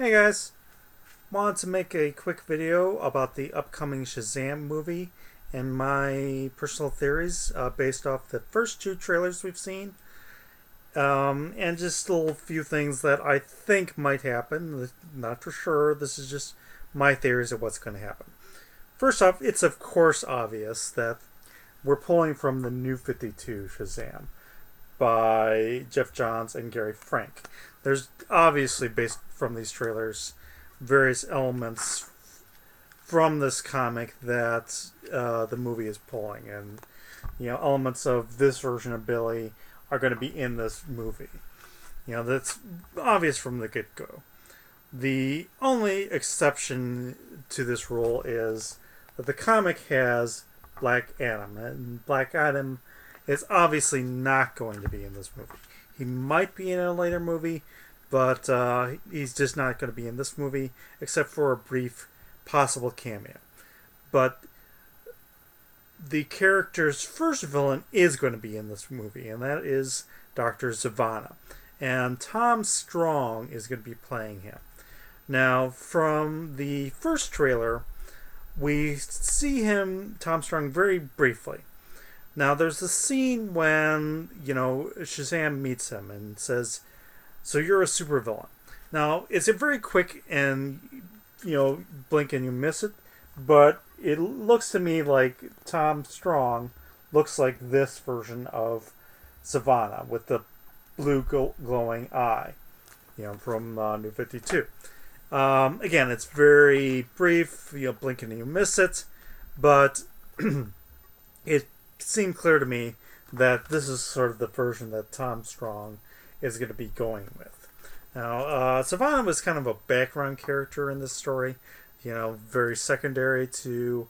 Hey guys, wanted to make a quick video about the upcoming Shazam movie and my personal theories based off the first two trailers we've seen, and just a little few things that I think might happen. Not for sure. This is just my theories of what's going to happen. First off, it's of course obvious that we're pulling from the New 52 Shazam by Jeff Johns and Gary Frank. There's obviously, based from these trailers, various elements from this comic that the movie is pulling, and elements of this version of Billy are going to be in this movie. That's obvious from the get-go. The only exception to this rule is that the comic has Black Adam, and Black Adam is obviously not going to be in this movie. He might be in a later movie, but he's just not going to be in this movie, except for a brief possible cameo. But the character's first villain is going to be in this movie, and that is Dr. Zavanna. And Tom Strong is going to be playing him. Now, from the first trailer, we see Tom Strong, very briefly. Now, there's a scene when, Shazam meets him and says, "So you're a supervillain." Now, it's a very quick and, blink and you miss it, but it looks to me like Tom Strong looks like this version of Zavanna with the blue glowing eye, from New 52. Again, it's very brief, blink and you miss it, but it seemed clear to me that this is sort of the version that Tom Strong is going to be going with. Now, Zavanna was kind of a background character in this story, very secondary to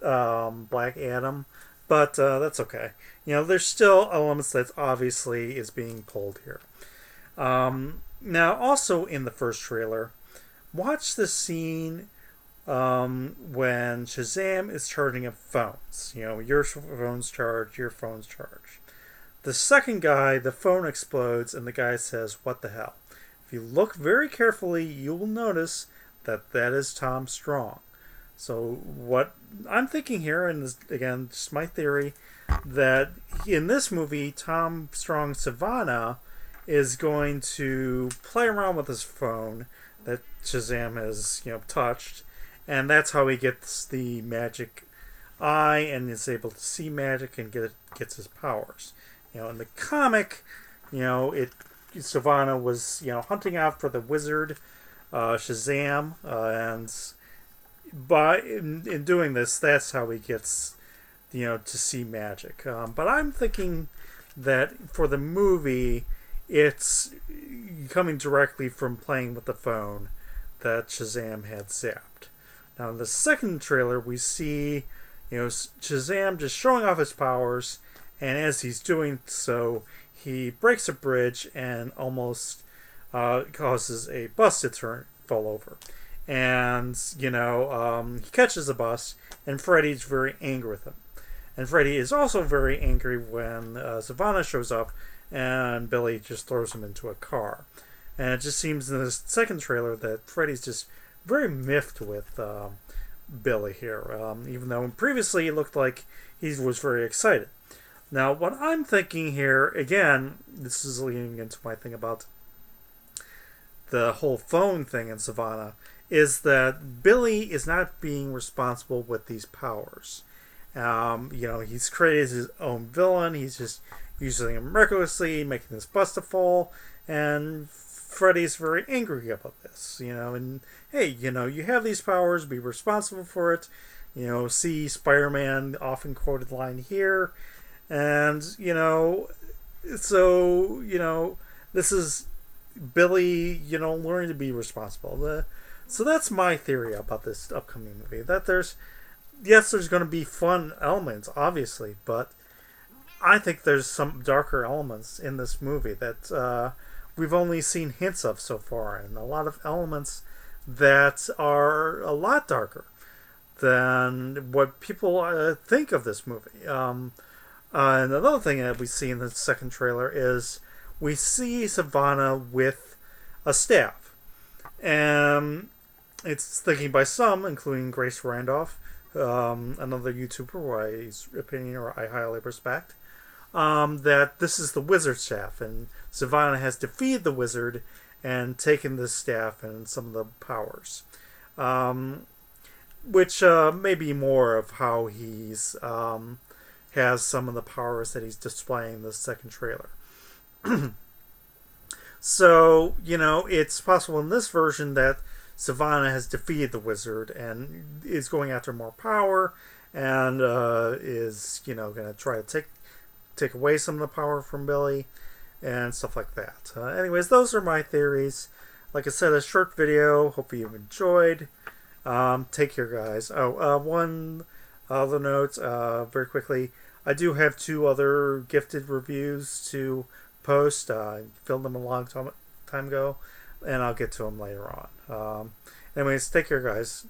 Black Adam, but that's okay. There's still elements that obviously is being pulled here. Now, also in the first trailer, watch the scene when Shazam is charging up phones. Your phone's charged, your phone's charged. The second guy, the phone explodes, and the guy says, "What the hell?" If you look very carefully, you will notice that that is Tom Strong. So what I'm thinking here, and this, again, just my theory, that in this movie, Tom Strong's Zavanna is going to play around with his phone that Shazam has, touched, and that's how he gets the magic eye and is able to see magic and gets his powers. In the comic, Zavanna was, hunting out for the wizard, Shazam, and in doing this, that's how he gets, to see magic. But I'm thinking that for the movie, it's coming directly from playing with the phone that Shazam had zapped. Now, in the second trailer, we see, Shazam just showing off his powers, and as he's doing so, he breaks a bridge and almost causes a bus to fall over. And, he catches the bus, and Freddy's very angry with him. And Freddy is also very angry when Zavanna shows up, and Billy just throws him into a car. And it just seems in the second trailer that Freddy's just very miffed with Billy here, even though previously it looked like he was very excited. Now, what I'm thinking here, again, this is leading into my thing about the whole phone thing in Zavanna, is that Billy is not being responsible with these powers. He's created his own villain. He's just using them recklessly, making this bus to fall, and Freddy's very angry about this. And hey, you have these powers, be responsible for it. See Spider-Man often quoted line here. And, this is Billy, learning to be responsible. So that's my theory about this upcoming movie. That there's going to be fun elements, obviously, but I think there's some darker elements in this movie that we've only seen hints of so far, and a lot of elements that are a lot darker than what people think of this movie. And another thing that we see in the second trailer is we see Zavanna with a staff. And it's thinking by some, including Grace Randolph, another YouTuber whose opinion I highly respect, that this is the wizard staff, and Sivana has defeated the wizard and taken this staff and some of the powers. Which may be more of how he's has some of the powers that he's displaying in the second trailer. So, it's possible in this version that Sivana has defeated the wizard and is going after more power and is, going to try to take away some of the power from Billy and stuff like that. Anyways, those are my theories. Like I said, a short video. Hopefully you've enjoyed. Take care, guys. One other note, very quickly. I do have 2 other gifted reviews to post. I filmed them a long time ago, and I'll get to them later on. Anyways, take care, guys.